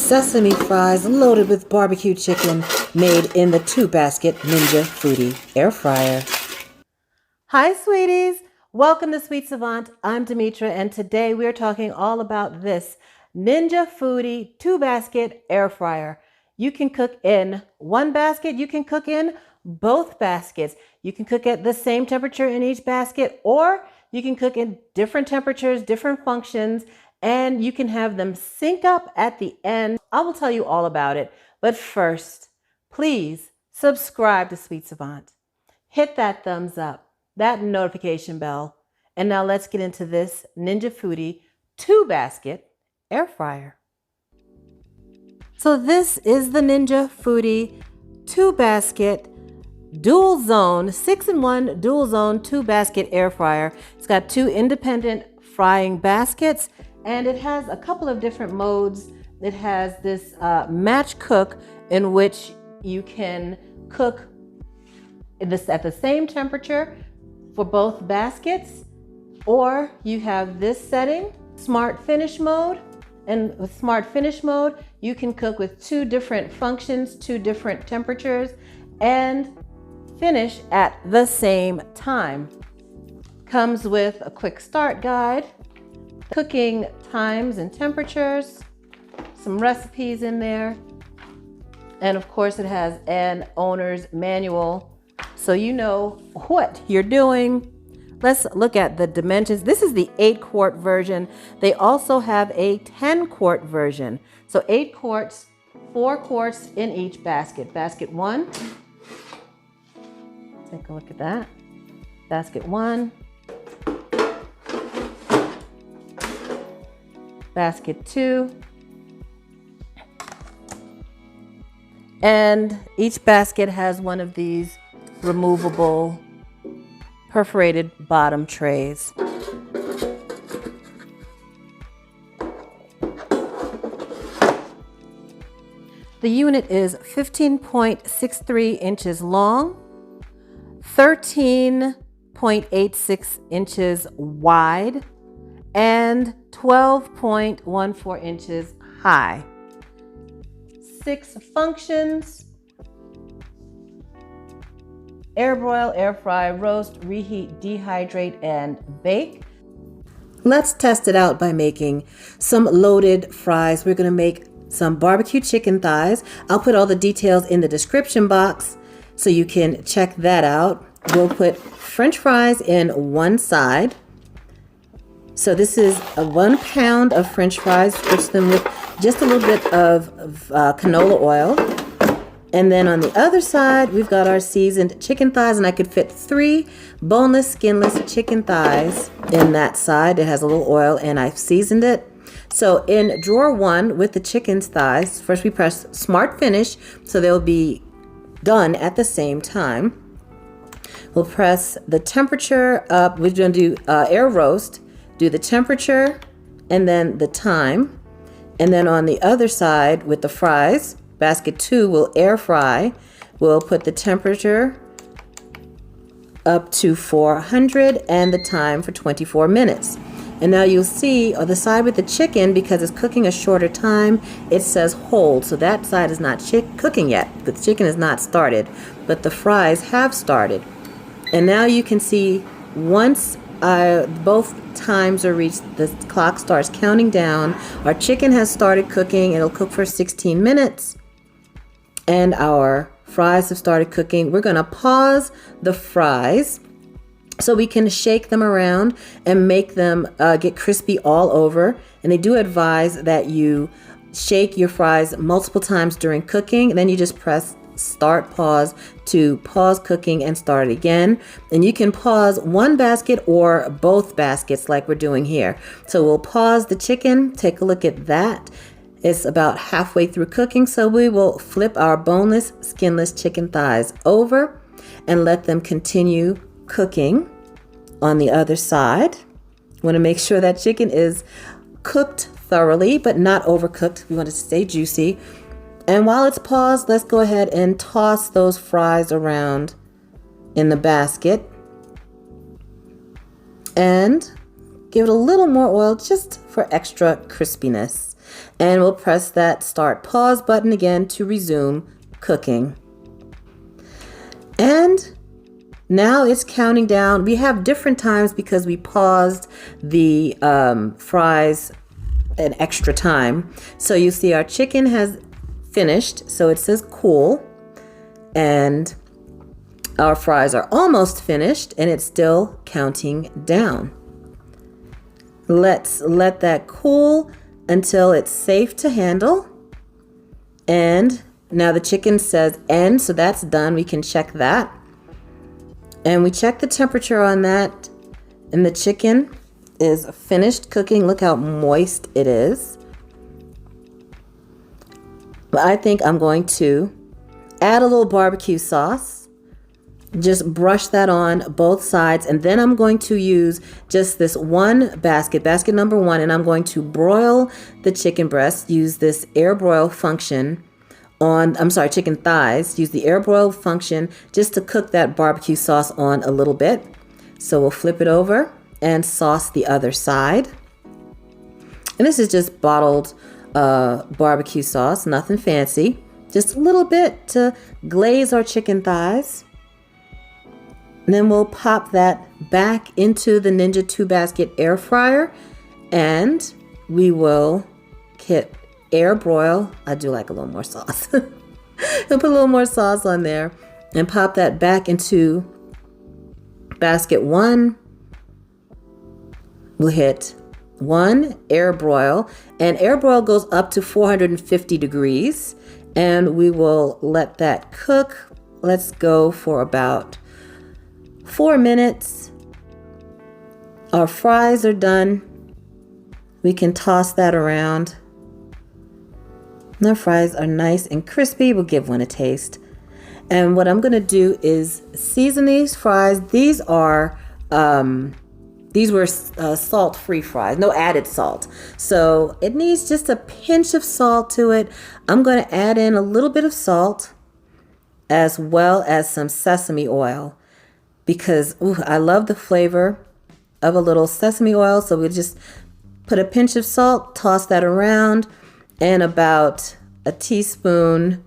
sesame fries loaded with barbecue chicken made in the 2-basket Ninja Foodi air fryer. Hi sweeties, welcome to Sweet Savant. I'm Demetra and today we're talking all about this Ninja Foodi 2-basket air fryer. You can cook in one basket, you can cook in both baskets. You can cook at the same temperature in each basket, or you can cook in different temperatures, different functions, and you can have them sync up at the end. I will tell you all about it. But first, please subscribe to Sweet Savant. Hit that thumbs up, that notification bell. And now let's get into this Ninja Foodi 2-basket air fryer. So this is the Ninja Foodi 2-basket DualZone 6-in-1 DualZone 2-basket air fryer. It's got 2 independent frying baskets, and it has a couple of different modes. It has this match cook in which you can cook at the same temperature for both baskets, or you have this setting, smart finish mode. And with smart finish mode, you can cook with 2 different functions, 2 different temperatures, and finish at the same time. Comes with a quick start guide, cooking times and temperatures, some recipes in there, and of course it has an owner's manual so you know what you're doing. Let's look at the dimensions. This is the 8-quart version. They also have a 10-quart version. So 8 quarts, 4 quarts in each basket. Basket 1. Take a look at that. Basket 1. Basket 2. And each basket has one of these removable perforated bottom trays. The unit is 15.63 inches long, 13.86 inches wide, and 12.14 inches high. 6 functions: air broil, air fry, roast, reheat, dehydrate, and bake. Let's test it out by making some loaded fries. We're going to make some barbecue chicken thighs. I'll put all the details in the description box so you can check that out. We'll put French fries in one side. So this is 1 pound of French fries. Fix them with just a little bit of canola oil. And then on the other side, we've got our seasoned chicken thighs, and I could fit 3 boneless, skinless chicken thighs in that side. It has a little oil, and I've seasoned it. So in drawer 1 with the chicken thighs, first we press Smart Finish, so they'll be done at the same time. We'll press the temperature up. We're going to do air roast, do the temperature, and then the time. And then on the other side with the fries, basket 2 will air fry. We'll put the temperature up to 400 and the time for 24 minutes. And now you'll see on the side with the chicken, because it's cooking a shorter time, it says hold. So that side is not cooking yet. The chicken is not started, but the fries have started. And now you can see once both times are reached, the clock starts counting down. Our chicken has started cooking. It'll cook for 16 minutes. And our fries have started cooking. We're going to pause the fries so we can shake them around and make them get crispy all over. And they do advise that you shake your fries multiple times during cooking, and then you just press start pause to pause cooking and start it again. And you can pause one basket or both baskets like we're doing here. So we'll pause the chicken. Take a look at that. It's about halfway through cooking, so we will flip our boneless, skinless chicken thighs over and let them continue cooking on the other side. Want to make sure that chicken is cooked thoroughly, but not overcooked. We want it to stay juicy. And while it's paused, let's go ahead and toss those fries around in the basket and give it a little more oil just for extra crispiness. And we'll press that start pause button again to resume cooking. And now it's counting down. We have different times because we paused the fries an extra time. So you see our chicken has finished. So it says cool. And our fries are almost finished and it's still counting down. Let's let that cool until it's safe to handle. And now the chicken says end, so that's done. We can check that. And we check the temperature on that, and the chicken is finished cooking. Look how moist it is. But I think I'm going to add a little barbecue sauce. Just brush that on both sides, and then I'm going to use just this one basket number 1, and I'm going to broil the chicken breast. Use this air broil function chicken thighs. Use the air broil function just to cook that barbecue sauce on a little bit. So we'll flip it over and sauce the other side. And this is just bottled barbecue sauce, nothing fancy. Just a little bit to glaze our chicken thighs. And then we'll pop that back into the Ninja 2-basket air fryer, and we will hit air broil. I do like a little more sauce. I'll put a little more sauce on there and pop that back into basket 1. We'll hit 1 air broil, and air broil goes up to 450 degrees, and we will let that cook. Let's go for about 4 minutes. Our fries are done. We can toss that around. And our fries are nice and crispy. We'll give one a taste. And what I'm going to do is season these fries. These were salt-free fries, no added salt. So it needs just a pinch of salt to it. I'm going to add in a little bit of salt as well as some sesame oil, because I love the flavor of a little sesame oil. So we'll just put a pinch of salt, toss that around, and about a teaspoon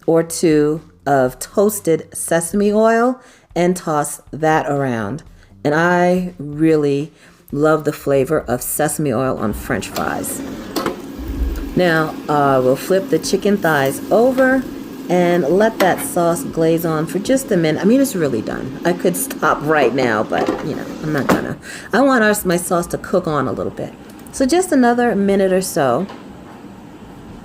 or 2 of toasted sesame oil, and toss that around. And I really love the flavor of sesame oil on French fries. Now we'll flip the chicken thighs over and let that sauce glaze on for just a minute. I mean, it's really done. I could stop right now, but I'm not gonna. I want my sauce to cook on a little bit. So just another minute or so.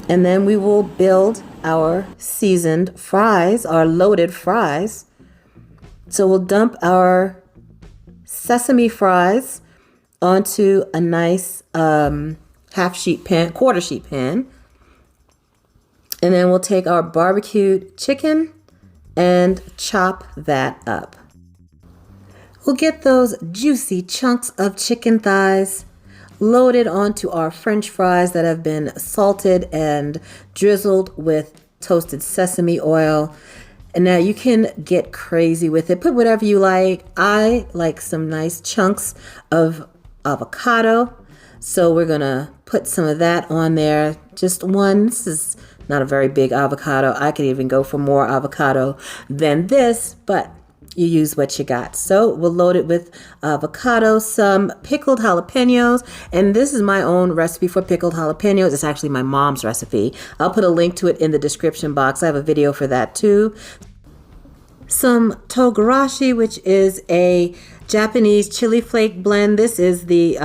And then we will build our seasoned fries, our loaded fries. So we'll dump our sesame fries onto a nice quarter sheet pan. And then we'll take our barbecued chicken and chop that up. We'll get those juicy chunks of chicken thighs loaded onto our French fries that have been salted and drizzled with toasted sesame oil. And now you can get crazy with it. Put whatever you like. I like some nice chunks of avocado. So we're going to put some of that on there. Just one. This is not a very big avocado. I could even go for more avocado than this, but you use what you got. So we'll load it with avocado, some pickled jalapenos, and this is my own recipe for pickled jalapenos. It's actually my mom's recipe. I'll put a link to it in the description box. I have a video for that too. Some togarashi, which is a Japanese chili flake blend. This is the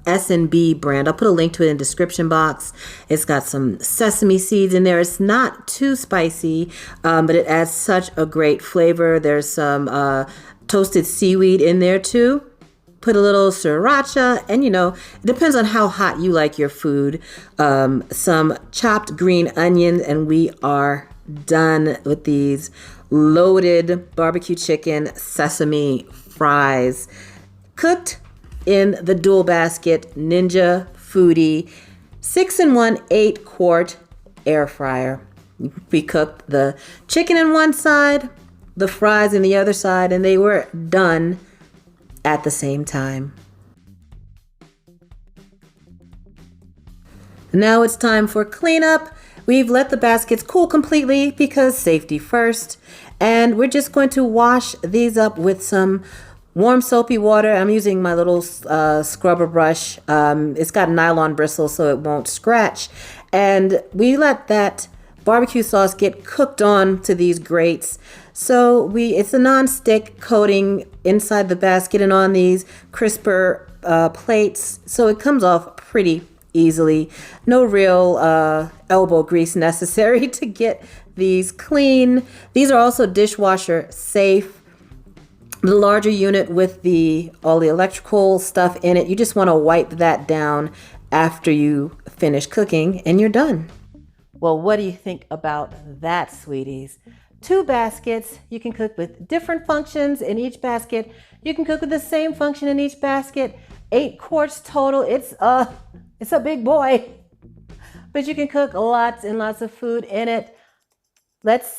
S&B brand. I'll put a link to it in the description box. It's got some sesame seeds in there. It's not too spicy, but it adds such a great flavor. There's some toasted seaweed in there too. Put a little sriracha, and it depends on how hot you like your food. Some chopped green onions, and we are done with these loaded barbecue chicken sesame fries, cooked in the dual basket Ninja Foodi 6-in-1 8-quart air fryer. We cooked the chicken in one side, the fries in the other side, and they were done at the same time. Now it's time for cleanup. We've let the baskets cool completely because safety first. And we're just going to wash these up with some warm soapy water. I'm using my little scrubber brush. It's got nylon bristles so it won't scratch. And we let that barbecue sauce get cooked on to these grates. So it's a non-stick coating inside the basket and on these crisper plates. So it comes off pretty easily. No real elbow grease necessary to get these clean. These are also dishwasher safe. The larger unit with all the electrical stuff in it, you just want to wipe that down after you finish cooking and you're done. Well, what do you think about that, sweeties? 2 baskets, you can cook with different functions in each basket. You can cook with the same function in each basket. 8 quarts total. It's a big boy, but you can cook lots and lots of food in it. Let's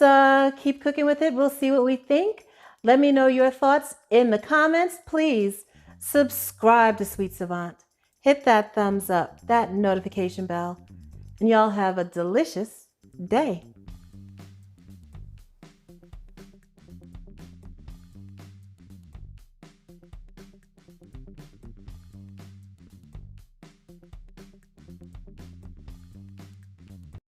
keep cooking with it. We'll see what we think. Let me know your thoughts in the comments. Please subscribe to Sweet Savant. Hit that thumbs up, that notification bell, and y'all have a delicious day.